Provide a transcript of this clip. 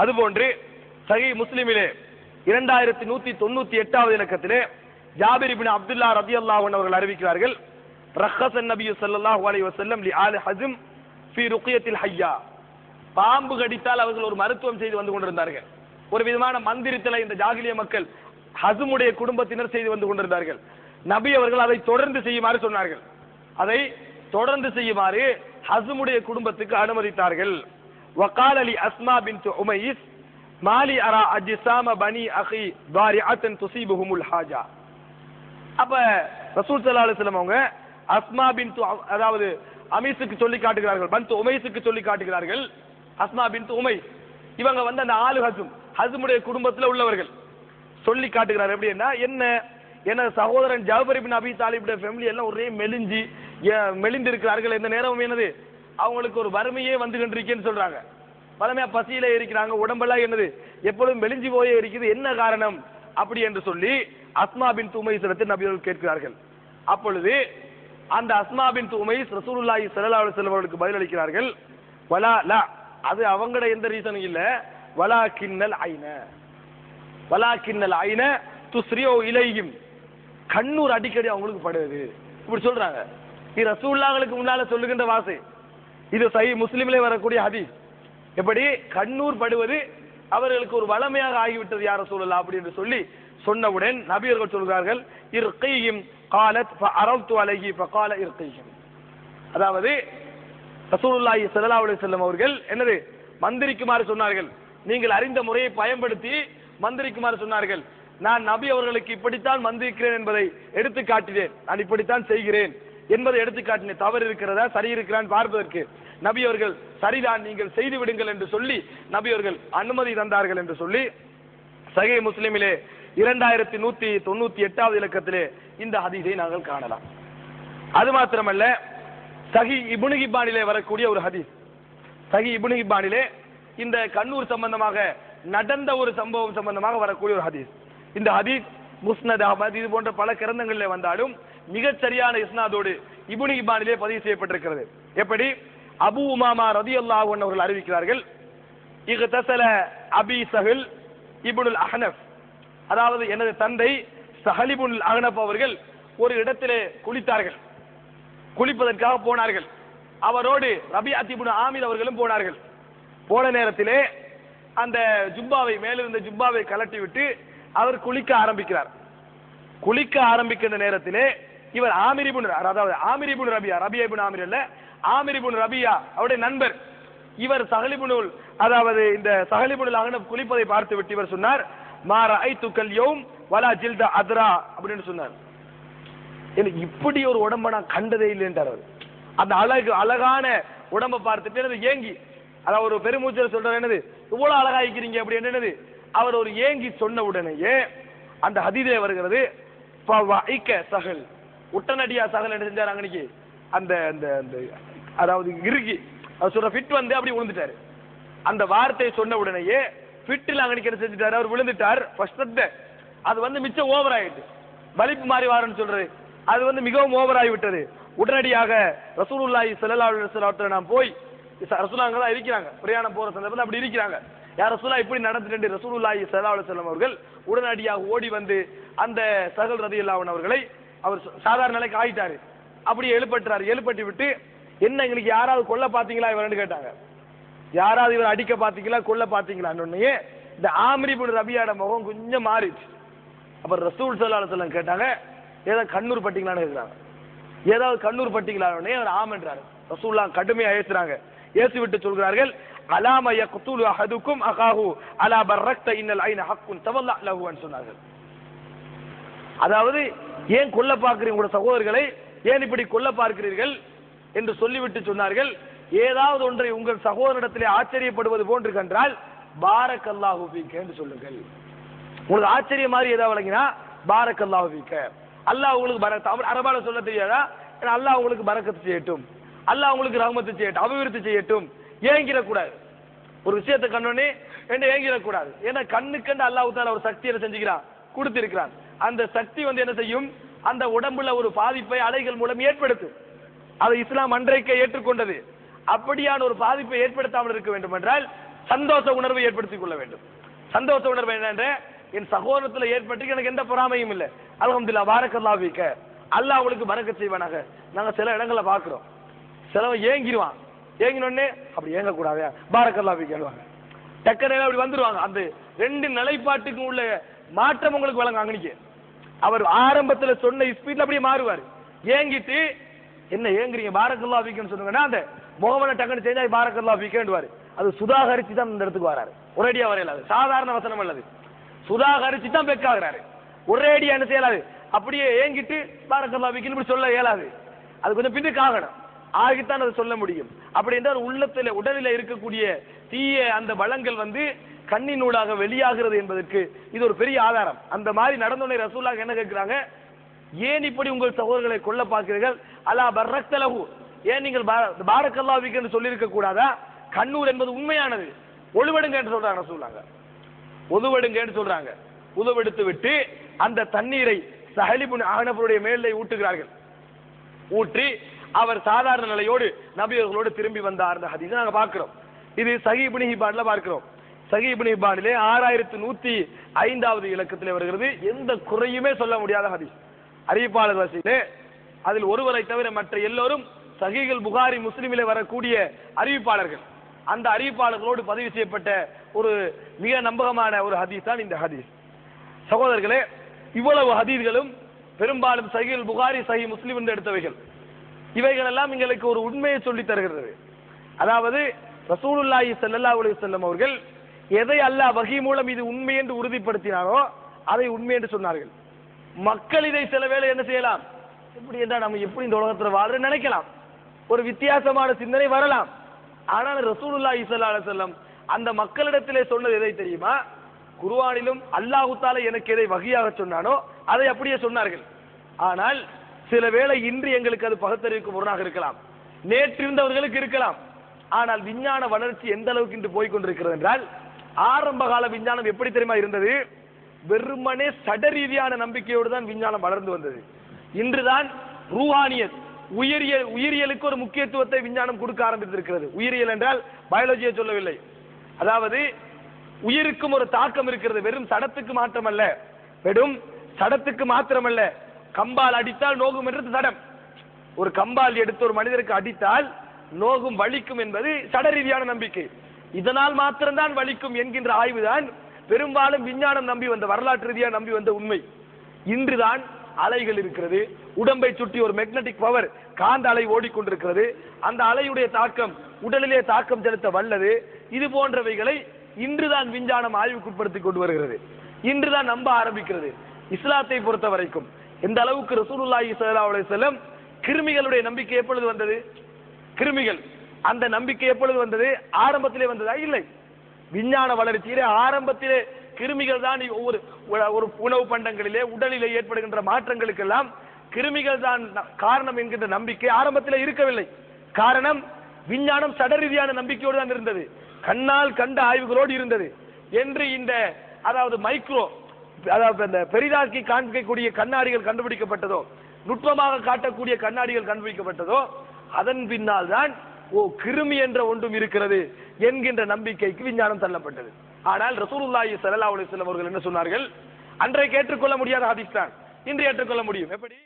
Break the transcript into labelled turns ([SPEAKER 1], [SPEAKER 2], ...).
[SPEAKER 1] அதுபோன்று சஹீஹ் முஸ்லிமிலே 2198வது இலக்கத்திலே ஜாபிர் இப்னு அப்துல்லா ரலியல்லாஹு அன்ஹு அவர்கள் அறிவிக்கிறார்கள், ரஹ்ஸன் நபி ஸல்லல்லாஹு அலைஹி வஸல்லம் லி ஆலி ஹஸம் ஃபீ ருக்யத்தில் ஹய்யா. பாம்பு கடித்தால் அவர்கள் ஒரு மருத்துவம் செய்து வந்து கொண்டிருந்தார்கள். ஒரு விதமான மந்திரித்தலை இந்த ஜாகிலிய மக்கள் ஹஸமுடைய குடும்பத்தினர் செய்து வந்து கொண்டிருந்தார்கள். நபி அவர்கள் அதை தொடர்ந்து செய்யுமாறு சொன்னார்கள். அதை தொடர்ந்து செய்யுமாறு ஹஸமுடைய குடும்பத்துக்கு அனுமதித்தார்கள். வகால லி அஸ்மா பின்த் உமைஸ் மாலி அரா அஜ்ஸாம பனி அகி தாரிஅத்தன் துஸீபுஹுமுல் ஹாஜா. அப்ப ரசூல் ஸல்லல்லாஹு அலைஹி வஸல்லம் அவங்க அஸ்மா பின்த், அதாவது அமீஸுக்கு சொல்லி காட்டுகிறார்கள், பன்த் உமைஸுக்கு சொல்லி காட்டுகிறார்கள். அஸ்மா பின்த் உமைஸ் இவங்க வந்து அந்த ஆளு ஹஸமுடைய குடும்பத்தில் உள்ளவர்கள் சொல்லி காட்டுகிறார்கள். எப்படின்னா, என்ன சகோதரன் ஜாபர் இப்னு அபி தாலிபுடைய ஃபேமிலி எல்லாம் ஒரே மெலிந்து இருக்கிறார்கள். எந்த நேரமும் என்னது அவங்களுக்கு ஒரு வறுமையே வந்து கொண்டிருக்கேன்னு சொல்றாங்க. வறுமையா பசியில இருக்கிறாங்க, உடம்பெல்லாம் என்னது எப்பொழுதும் மெலிஞ்சு போயே இருக்குது, என்ன காரணம் அப்படி என்று சொல்லி அஸ்மா பின்த் உமைஸிடத்தில் நபி அவர்கள் கேட்கிறார்கள். அப்பொழுது அந்த அஸ்மா பின்த் உமைஸ் ரசூலுல்லாஹி ஸல்லல்லாஹு அலைஹி வஸல்லம் அவர்களுக்கு பதில் அளிக்கிறார்கள், வலா லா, அது அவங்களோட எந்த ரீசனும் இல்ல, வலாக்கின்னல் ஐன துஸ்ரியோ இலையும், கண்ணூர் அடிக்கடி அவங்களுக்கு படுது இப்படி சொல்றாங்க. இது ரசூலுல்லாஹ்களுக்கு முன்னால சொல்லுகின்ற வாசை. இது சஹீஹ் முஸ்லிமிலே வரக்கூடிய ஹதீஸ். எப்படி கண்ணூர் படுவது அவர்களுக்கு ஒரு வளமையாக ஆகிவிட்டது யார் ரசூலுல்லாஹ் அப்படி என்று சொல்லி சொன்னவுடன் நபி அவர்கள் சொல்கிறார்கள், இர்கீஹிம் قالت فعرضت عليه فقال ارقيهم. அதாவது ரசூலுல்லாஹி ஸல்லல்லாஹு அலைஹி வஸல்லம் அவர்கள் என்னது மந்திரிக்குமாறு சொன்னார்கள். நீங்கள் அறிந்த முறையை பயன்படுத்தி மந்திரிக்குமாறு சொன்னார்கள். நான் நபி அவர்களுக்கு இப்படித்தான் மந்திரிக்கிறேன் என்பதை எடுத்து காட்டினேன், நான் இப்படித்தான் செய்கிறேன் என்பதை எடுத்து காட்டினேன். தவறு இருக்கிறதா சரி இருக்கிறான் பார்ப்பதற்கு நபி அவர்கள் சரிதான், நீங்கள் செய்து விடுங்கள் என்று சொல்லி நபி அவர்கள் அனுமதி தந்தார்கள் என்று சொல்லி சஹீஹ் முஸ்லிமிலே 2198வது இலக்கத்திலே இந்த ஹதீஸை நாங்கள் காணலாம். அது மாத்திரமல்ல, சஹீஹ் இப்னு ஹிப்பானிலே வரக்கூடிய ஒரு ஹதீஸ். சஹீஹ் இப்னு ஹிப்பானிலே இந்த கண்ணூர் சம்பந்தமாக நடந்த ஒரு சம்பவம் சம்பந்தமாக வரக்கூடிய ஒரு ஹதீஸ். இந்த ஹதீஸ் முஸ்னத் அஹ்மத் இது போன்ற பல கிரந்தங்களிலே வந்தாலும் மிகச் சரியான இஸ்னாதோடு இப்னு ஹிப்பானிலே பதிவு செய்யப்பட்டிருக்கிறது. எப்படி? அபூ உமாமா ரலியல்லாஹு அன்ஹு அவர்கள் அறிவிக்கிறார்கள், இக்தஸல அபி சஹல் இப்னுல் அஹ்னஃப், அதாவது எனது தந்தை சஹல் இப்னுல் அஹ்னஃப் அவர்கள் ஒரு இடத்திலே குளித்தார்கள், குளிப்பதற்காக போனார்கள். அவரோடு ரபிஅத் இப்னு ஆமிர் அவர்களும் போனார்கள். போன நேரத்திலே அந்த ஜுப்பாவை மேலிருந்த ஜுப்பாவை கலட்டி விட்டு அவர் குளிக்க ஆரம்பிக்கிறார். குளிக்க ஆரம்பிக்கின்ற நேரத்திலே இவர் ஆமிர் இப்னு, அதாவது ஆமிர் இப்னு ரபியா, ரபியா இப்னு ஆமிர் அல்ல, ஆமிர் இப்னு ரபியா அவருடைய நண்பர். இவர் சஹல் இப்னுல், அதாவது இந்த சஹல் இப்னுல் அஹ்னஃப் குளிப்பதை பார்த்து விட்டு இவர் சொன்னார், மா ரஅய்துகல் யௌம் வலா ஜில்த அத்ரா அப்படின்னு சொன்னார். எனக்கு இப்படி ஒரு உடம்ப நான் கண்டதே இல்லை என்றார் அவர். அந்த அழகான உடம்பை பார்த்துட்டு ஏங்கி, அதாவது ஒரு பெருமூச்சல் சொல்றாரு, என்னது இவ்வளவு அழகா இருக்கிறீங்க அப்படி என்னது அவர் ஒரு ஏங்கி சொன்ன உடனேயே அந்த ஹதீஸிலே வருகிறது, சஹல் உடனடியா சஹல் என்ன செஞ்சார், அன்னைக்கு அந்த அதாவது இறுகி சொல்ற ஃபிட் வந்து அப்படி விழுந்துட்டாரு. அந்த வார்த்தையை சொன்ன உடனேயே ஃபிட்டில் அன்னைக்கு என்ன செஞ்சுட்டாரு, அவர் விழுந்துட்டார். அது வந்து மிச்சம் ஓவர் ஆயிட்டு, வலிப்பு மாறி வாரன்னு சொல்றது அது வந்து மிகவும் ஓவர் ஆகிவிட்டது. உடனடியாக ரசூலுல்லாஹி ஸல்லல்லாஹு அலைஹி வஸல்லம் நாம் போய், ரசூலுல்லாஹ் தான் இருக்கிறாங்க, பிரயாணம் போற சந்தர்ப்பத்தில் அப்படி இருக்கிறாங்க, யார் ரசூலுல்லாஹ் இப்படி நடந்துட்டு ரசூலுல்லாஹி ஸல்லல்லாஹு அலைஹி வஸல்லம் அவர்கள் உடனடியாக ஓடி வந்து அந்த சஹல் ரலியல்லாஹு அன்ஹு அவர்களை அவர் சாதாரண நிலைக்கு ஆயிட்டாரு. அப்படி எழுப்பட்டி விட்டு, என்ன எங்களுக்கு யாராவது கொல்ல பாத்தீங்களா இவர்னு கேட்டாங்க. யாராவது இவர் அடிக்க பாத்தீங்களா கொல்ல பாத்தீங்களான்னு இந்த ஆமிர் இப்னு ரபியாட முகம் கொஞ்சம் மாறிச்சு. அப்ப ரசூல் ஸல்லல்லாஹு அலைஹி வஸல்லம் கேட்டாங்க, ஏதாவது கண்ணூர் பட்டீங்களான்னு கேட்கிறாங்க. ஏதாவது கண்ணூர் பட்டீங்களான்னு அவர் ஆமன்றாரு. ரசூலுல்லாஹ் கடுமையா ஏசுறாங்க. ஏசி விட்டு சொல்கிறார்கள், அலாம யக்துலு அஹதுக்கும் அகாஹு அலா பர்ரக்த இன்னல் ஐன ஹக்குன் தவல்லா லஹு சொன்னார்கள். அதாவது ஏன் கொல்ல பார்க்கிறீங்க உங்களுடைய சகோதரர்களை, ஏன் இப்படி கொல்ல பார்க்கிறீர்கள் என்று சொல்லிவிட்டு சொன்னார்கள், ஏதாவது ஒன்றை உங்கள் சகோதரிடத்திலே ஆச்சரியப்படுவது போன்று கண்டால் பாரக்கல்லாஹு ஃபீக என்று சொல்லுங்கள். உங்களுக்கு ஆச்சரிய மாதிரி ஏதாவது வழங்கினா பாரக்கல்லாஹு ஃபீக, அல்லாஹ் உங்களுக்கு பரக்கத், அரபால சொல்ல தெரியாதா, அல்லாஹ் உங்களுக்கு பரக்கத்து செய்யட்டும், அல்லாஹ் உங்களுக்கு ரஹ்மத்து செய்யட்டும், அபிவிருத்தி செய்யட்டும். ஏங்கிடக்கூடாது, ஒரு விஷயத்தை கண்ணோடனே என்று ஏங்கிடக்கூடாது. ஏன்னா கண்ணுக்கண்டு அல்லாஹ் தால ஒரு சக்தியை செஞ்சுக்கிறான், கொடுத்திருக்கிறான். அந்த சக்தி வந்து என்ன செய்யும், அந்த உடம்புல ஒரு பாதிப்பை அலைகள் மூலம் ஏற்படுத்தும். அதை இஸ்லாம் அன்றைக்கே ஏற்றுக்கொண்டது. அப்படியான ஒரு பாதிப்பை ஏற்படுத்தாமல் இருக்க வேண்டும் என்றால் சந்தோஷ உணர்வை ஏற்படுத்திக் கொள்ள வேண்டும். சந்தோஷ உணர்வு என்னென்ற என் சகோதரத்தில் ஏற்பட்டு எனக்கு எந்த பொறாமையும் இல்லை, அல்ஹம்துலில்லாஹ் பாரக்கல்லாஹு ஃபீக, அல்லாஹ் உங்களுக்கு பரக்கத் செய்வானாக. நாங்க சில இடங்களை பார்க்கிறோம், சிலவன் ஏங்கிடுவான், ஏங்கினோடனே அப்படி ஏங்க கூடாது பாரக்கல்லாஹு ஃபீகன்னுவாங்க, டக்குனு அப்படி வந்துருவாங்க. அந்த ரெண்டு நிலைப்பாட்டுக்கும் உள்ள மாற்றம் உங்களுக்கு வழங்க. அங்கனிக்கு அவர் ஆரம்பத்தில் சொன்ன ஸ்பீட்ல அப்படியே மாறுவார். ஏங்கிட்டு என்ன ஏங்குறீங்க பாரக்கல்லாஹு ஃபீகன்னு சொன்னாங்கன்னா அந்த முகமனை டக்குனு செஞ்சா பாரக்கல்லாஹு ஃபீகன்னுவாரு. அது சுதாகரிச்சு தான் இந்த இடத்துக்கு வராரு, ஒரேடியா வரையல. அது சாதாரண வசனம் அல்லது, சுதாகரிச்சு தான் பெக்காகிறாரு. ஒரேடியா என்ன செய்யலாது, அப்படியே ஏங்கிட்டு பாரக்கல்லாஹு ஃபீகன்னு இப்படி சொல்ல இயலாது. அது கொஞ்சம் பின்னுக்கு ஆகணும், ஆகித்தான் அதை சொல்ல முடியும். அப்படி என்றால் உள்ளத்துல உடலில் இருக்கக்கூடிய தீய அந்த வளங்கள் கண்ணினூடாக வெளியாகிறது என்பதற்கு இது ஒரு பெரிய ஆதாரம். அந்த மாதிரி நடந்தோடனே ரசூலுல்லாஹ் என்ன கேட்கிறாங்க, ஏன் இப்படி உங்கள் சகோதரர்களை கொல்ல பார்க்கிறீர்கள், அலா பர்ரக்தலஹு, ஏன் நீங்கள் பாரக்கல்லாஹு ஃபீகன்னு சொல்லி இருக்க கூடாதா? கண்ணூர் என்பது உண்மையானது, ஒழுவெடுங்க என்று சொல்றாங்க ரசூலுல்லாஹ். உதுவெடுங்க என்று சொல்றாங்க. உதுவெடுத்து விட்டு அந்த தண்ணீரை ஸஹல் இப்னு அஹ்னஃபுடைய மேலே ஊற்றுகிறார்கள். ஊற்றி அவர் சாதாரண நிலையோடு நபி அவர்களோடு திரும்பி வந்தார். அந்த ஹதீஸை நாங்க பார்க்கிறோம். இது ஸஹீஹ் இப்னு ஹிப்பான்ல பார்க்கிறோம். ஸஹீஹ் இப்னு ஹிப்பானிலே 6105வது இலக்கத்திலே வருகிறது. எந்த குறையுமே சொல்ல முடியாத ஹதீஸ். அறிவிப்பாளர் வரிசையிலே அதில் ஒருவரை தவிர மற்ற எல்லோரும் ஸஹீஹுல் புகாரி முஸ்லிமிலே வரக்கூடிய அறிவிப்பாளர்கள். அந்த அறிவிப்பாளர்களோடு பதிவு செய்யப்பட்ட ஒரு மிக நம்பகமான ஒரு ஹதீஸ் தான் இந்த ஹதீஸ். சகோதரர்களே, இவ்வளவு ஹதீஸ்களும் பெரும்பாலும் ஸஹீஹுல் புகாரி ஸஹீஹ் முஸ்லிம் என்று எடுத்தவைகள். இவைகள் எல்லாம் எங்களுக்கு ஒரு உண்மையை சொல்லி தருகிறது. அதாவது ரசூலுல்லாஹி ஸல்லல்லாஹு அலைஹி வஸல்லம் அவர்கள் எதை அல்லாஹ் வஹி மூலம் இது உண்மை என்று உறுதிப்படுத்தினாரோ அதை உண்மை என்று சொன்னார்கள். மக்கள் இதை சில வேளை என்ன செய்யலாம், எப்படி என்றால் நம்ம எப்படி இந்த உலகத்தில் வாழ்றோம்னு நினைக்கலாம், ஒரு வித்தியாசமான சிந்தனை வரலாம். ஆனால் ரசூலுல்லாஹி ஸல்லல்லாஹு அலைஹி வஸல்லம் அந்த மக்களிடத்திலே சொன்னது எதை தெரியுமா? குர்ஆனிலும் அல்லாஹ் தஆலா எனக்கு எதை வஹியாக சொன்னானோ அதை அப்படியே சொன்னார்கள். ஆனால் சில வேளை இன்று எங்களுக்கு அது பகுத்தறிவுக்கு முரணாக இருக்கலாம், நேற்று இருந்தவர்களுக்கு இருக்கலாம். ஆனால் விஞ்ஞான வளர்ச்சி எந்த அளவுக்கு இன்று போய்கொண்டிருக்கிறது என்றால், ஆரம்ப கால விஞ்ஞானம் எப்படி தெரியுமா இருந்தது? வெறுமனே சடரீதியான நம்பிக்கையோடு தான் விஞ்ஞானம் வளர்ந்து வந்தது. இன்றுதான் ரூஹானியத், உயிரியலுக்கு ஒரு முக்கியத்துவத்தை விஞ்ஞானம் கொடுக்க ஆரம்பித்திருக்கிறது. உயிரியல் என்றால் பயாலஜியை சொல்லவில்லை, அதாவது உயிருக்கும் ஒரு தாக்கம் இருக்கிறது. வெறும் சடத்துக்கு மாற்றமல்ல, வெறும் சடத்துக்கு மாத்திரமல்ல, கம்பால் அடித்தால் நோகும் என்றது சடம். ஒரு கம்பால் எடுத்து ஒரு மனிதருக்கு அடித்தால் நோகும் வலிக்கும் என்பது சடரீதியான நம்பிக்கை. இதனால் மாத்திரம்தான் வலிக்கும் என்கின்ற ஆய்வுதான் பெரும்பாலும் விஞ்ஞானம் நம்பி வந்த, வரலாற்று ரீதியாக நம்பி வந்த உண்மை. இன்றுதான் அலைகள் இருக்கிறது, உடம்பை சுற்றி ஒரு மேக்னெட்டிக் பவர், காந்த அலை ஓடிக்கொண்டிருக்கிறது. அந்த அலையுடைய தாக்கம் உடலிலே தாக்கம் செலுத்த வல்லது. இது போன்றவைகளை இன்றுதான் விஞ்ஞானம் ஆய்வுக்குட்படுத்திக் கொண்டு வருகிறது, இன்றுதான் நம்ப ஆரம்பிக்கிறது. இஸ்லாத்தை பொறுத்த வரைக்கும் எந்த அளவுக்கு ரசூலுல்லாஹி ஸல்லல்லாஹு அலைஹி வஸல்லம் கிருமிகளுடைய நம்பிக்கை எப்பொழுது வந்தது? கிருமிகள் அந்த நம்பிக்கை எப்பொழுது வந்தது? ஆரம்பத்திலே வந்ததா? இல்லை. விஞ்ஞான வளர்ச்சியிலே ஆரம்பத்திலே கிருமிகள் தான் ஒவ்வொரு ஒரு உணவு பண்டங்களிலே உடலிலே ஏற்படுகின்ற மாற்றங்களுக்கெல்லாம் கிருமிகள் தான் காரணம் என்கின்ற நம்பிக்கை ஆரம்பத்திலே இருக்கவில்லை. காரணம், விஞ்ஞானம் சடரீதியான நம்பிக்கையோடு தான் இருந்தது, கண்ணால் கண்ட ஆய்வுகளோடு இருந்தது. என்று இந்த அதாவது மைக்ரோ, அதாவது அந்த பெரிதாக்கி காண்பிக்கக்கூடிய கண்ணாடிகள் கண்டுபிடிக்கப்பட்டதோ, நுட்பமாக காட்டக்கூடிய கண்ணாடிகள் கண்டுபிடிக்கப்பட்டதோ, அதன் பின்னால் தான் கிருமி என்ற ஒன்றும் இருக்கிறது என்கின்ற நம்பிக்கைக்கு விஞ்ஞானம் தள்ளப்பட்டது. ஆனால் ரசூலுல்லாஹி ஸல்லல்லாஹு அலைஹி வஸல்லம் அவர்கள் என்ன சொன்னார்கள்? அன்றைக்கு ஏற்றுக்கொள்ள முடியாத ஹதீஸ் தான் இன்று ஏற்றுக்கொள்ள முடியும். எப்படி?